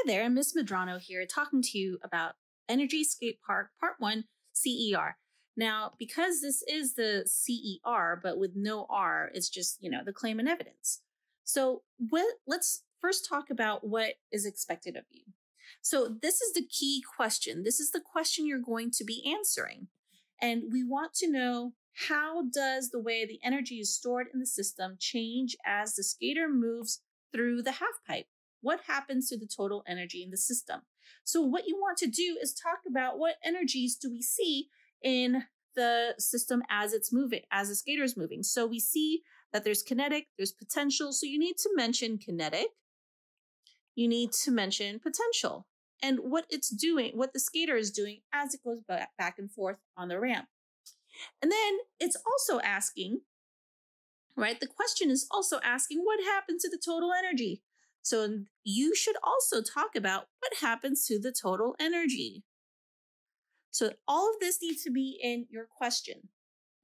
there, Miss Medrano here, talking to you about Energy Skate Park Part 1 CER. Now, because this is the CER, but with no R, it's just, the claim and evidence. So let's first talk about what is expected of you. So this is the key question. This is the question you're going to be answering. And we want to know, how does the way the energy is stored in the system change as the skater moves through the half pipe? What happens to the total energy in the system? So what you want to do is talk about what energies do we see in the system as it's moving, as the skater is moving. So we see that there's kinetic, there's potential. So you need to mention kinetic. You need to mention potential and what it's doing, what the skater is doing as it goes back and forth on the ramp. And then it's also asking, right? The question is also asking, what happens to the total energy? So you should also talk about what happens to the total energy. So all of this needs to be in your question.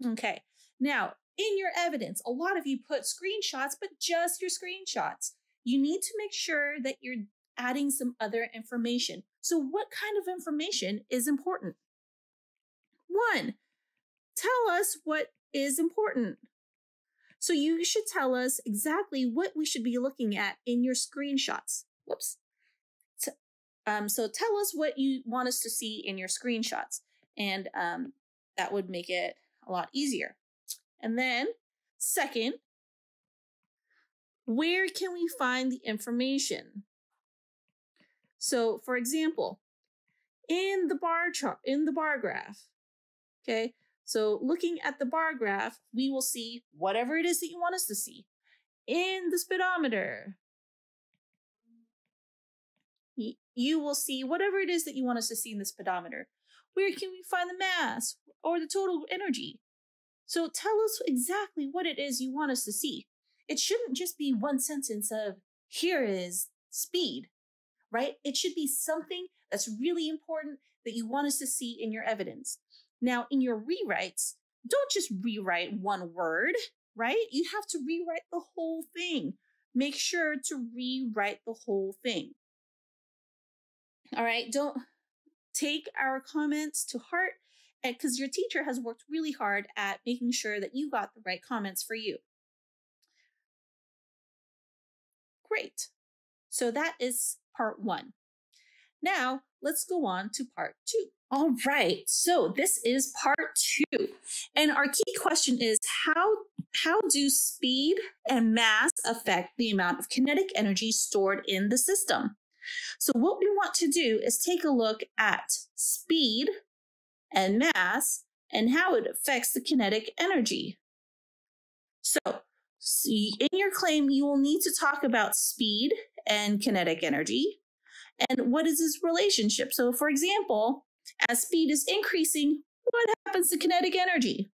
Okay. Now, in your evidence, a lot of you put screenshots, but just your screenshots. You need to make sure that you're adding some other information. So what kind of information is important? 1, tell us what is important. So you should tell us exactly what we should be looking at in your screenshots. Whoops. So tell us what you want us to see in your screenshots, and that would make it a lot easier. And then second, where can we find the information? So for example, in the bar chart, in the bar graph, okay? So looking at the bar graph, we will see whatever it is that you want us to see. In the speedometer, you will see whatever it is that you want us to see in the speedometer. Where can we find the mass or the total energy? So tell us exactly what it is you want us to see. It shouldn't just be one sentence of, here is speed, right? It should be something that's really important that you want us to see in your evidence. Now, in your rewrites, don't just rewrite one word, right? You have to rewrite the whole thing. Make sure to rewrite the whole thing. All right, don't take our comments to heart, because your teacher has worked really hard at making sure that you got the right comments for you. Great. So that is part 1. Now, let's go on to part 2. All right, so this is part 2. And our key question is, how do speed and mass affect the amount of kinetic energy stored in the system? So what we want to do is take a look at speed and mass and how it affects the kinetic energy. So in your claim, you will need to talk about speed and kinetic energy. And what is this relationship? So for example, as speed is increasing, what happens to kinetic energy?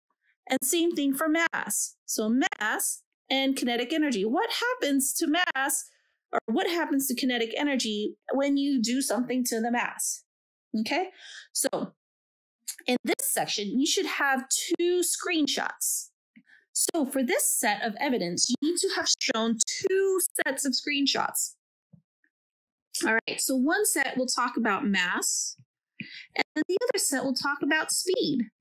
And same thing for mass. So mass and kinetic energy. What happens to mass, or what happens to kinetic energy when you do something to the mass? Okay, so in this section, you should have 2 screenshots. So for this set of evidence, you need to have shown 2 sets of screenshots. All right, so one set will talk about mass, and then the other set will talk about speed.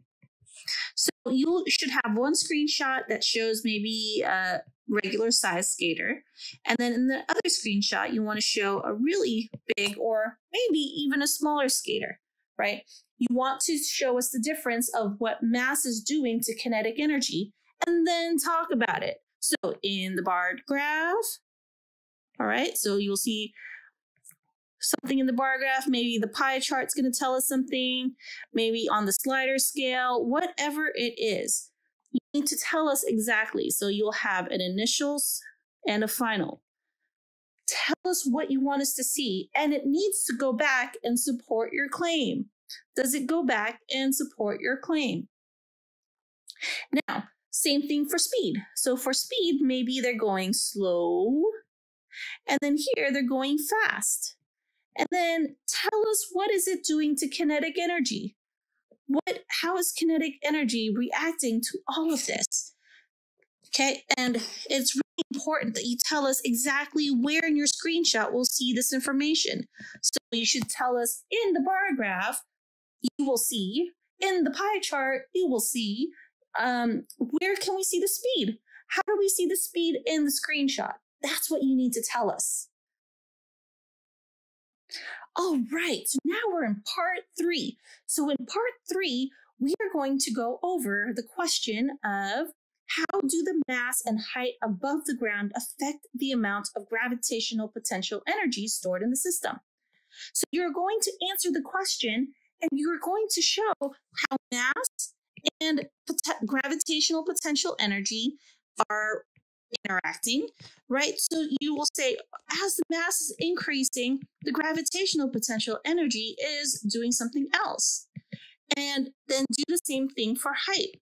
So you should have one screenshot that shows maybe a regular size skater. And then in the other screenshot, you want to show a really big or maybe even a smaller skater, right? You want to show us the difference of what mass is doing to kinetic energy and then talk about it. So in the bar graph, all right, so you'll see something in the bar graph, maybe the pie chart's going to tell us something, maybe on the slider scale, whatever it is, you need to tell us exactly. So you'll have an initials and a final. Tell us what you want us to see, and it needs to go back and support your claim. Does it go back and support your claim? Now, same thing for speed. So for speed, maybe they're going slow, and then here they're going fast. And then tell us, what is it doing to kinetic energy? How is kinetic energy reacting to all of this? Okay, and it's important that you tell us exactly where in your screenshot we'll see this information. So you should tell us in the bar graph, you will see, in the pie chart, you will see, where can we see the speed? How do we see the speed in the screenshot? That's what you need to tell us. All right, so now we're in part 3. So in part 3, we are going to go over the question of how do the mass and height above the ground affect the amount of gravitational potential energy stored in the system? So you're going to answer the question and you're going to show how mass and gravitational potential energy are interacting, right? So you will say, as the mass is increasing, the gravitational potential energy is doing something else. And then do the same thing for height.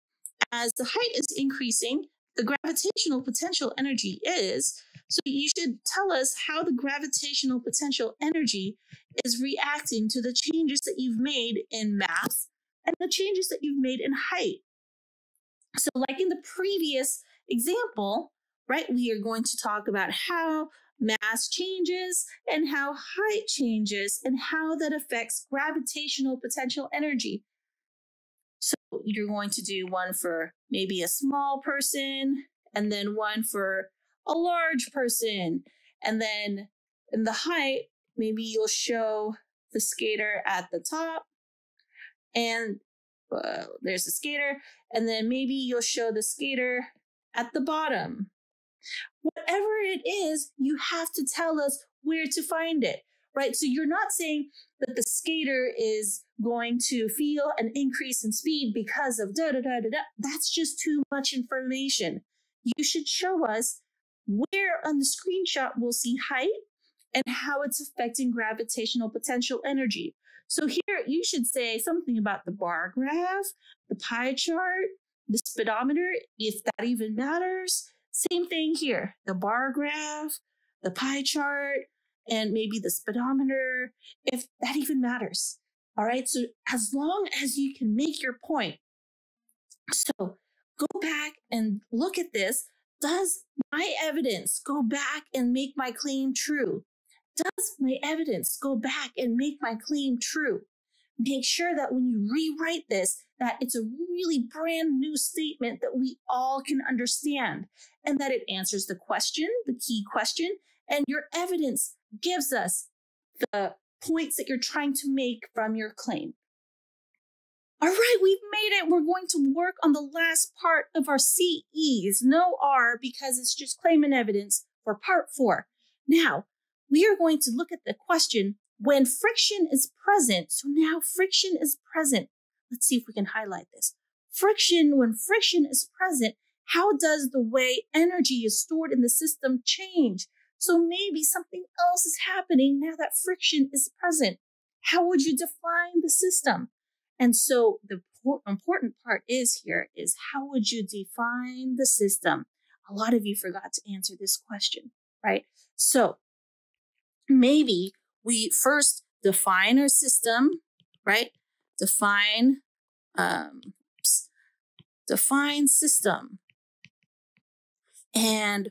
As the height is increasing, the gravitational potential energy is. So you should tell us how the gravitational potential energy is reacting to the changes that you've made in mass and the changes that you've made in height. So like in the previous example, right, we are going to talk about how mass changes and how height changes and how that affects gravitational potential energy. So you're going to do one for maybe a small person and then one for a large person. And then in the height, maybe you'll show the skater at the top and there's a skater, and then maybe you'll show the skater at the bottom. Whatever it is, you have to tell us where to find it, right? So you're not saying that the skater is going to feel an increase in speed because of da da da da da. That's just too much information. You should show us where on the screenshot we'll see height and how it's affecting gravitational potential energy. So here you should say something about the bar graph, the pie chart, the speedometer, if that even matters. Same thing here, the bar graph, the pie chart, and maybe the speedometer, if that even matters. All right, so as long as you can make your point. So go back and look at this. Does my evidence go back and make my claim true? Does my evidence go back and make my claim true? Make sure that when you rewrite this, that it's a really brand new statement that we all can understand and that it answers the question, the key question, and your evidence gives us the points that you're trying to make from your claim. All right, we've made it. We're going to work on the last part of our CEs. No R because it's just claim and evidence for part 4. Now, we are going to look at the question when friction is present. So now friction is present. Let's see if we can highlight this. When friction is present, how does the way energy is stored in the system change? So maybe something else is happening now that friction is present. How would you define the system? And so the important part is how would you define the system? A lot of you forgot to answer this question, right? So maybe we first define our system, right? Define system. And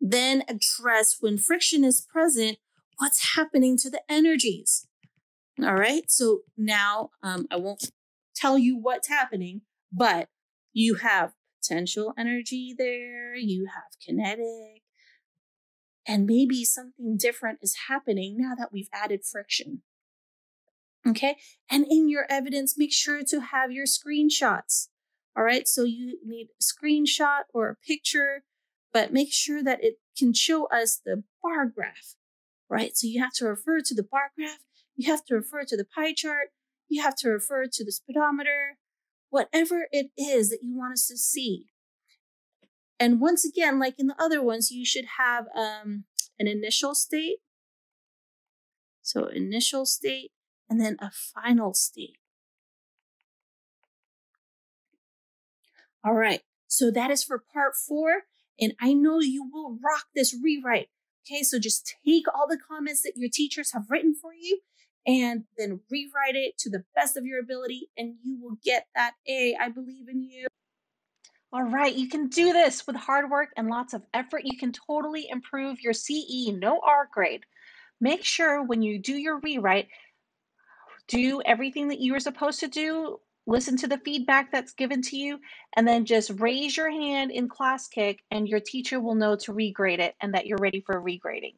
then address when friction is present, what's happening to the energies. All right, so now I won't tell you what's happening, but you have potential energy there, you have kinetic, and maybe something different is happening now that we've added friction. Okay, and in your evidence, make sure to have your screenshots. All right, so you need a screenshot or a picture, but make sure that it can show us the bar graph, right? So you have to refer to the bar graph. You have to refer to the pie chart. You have to refer to the speedometer, whatever it is that you want us to see. And once again, like in the other ones, you should have an initial state. So initial state and then a final state. All right, so that is for part 4. And I know you will rock this rewrite. Okay, so just take all the comments that your teachers have written for you and then rewrite it to the best of your ability, and you will get that A. I believe in you. All right, you can do this with hard work and lots of effort. You can totally improve your CE, no R grade. Make sure when you do your rewrite, do everything that you were supposed to do, listen to the feedback that's given to you, and then just raise your hand in class kick, and your teacher will know to regrade it and that you're ready for regrading.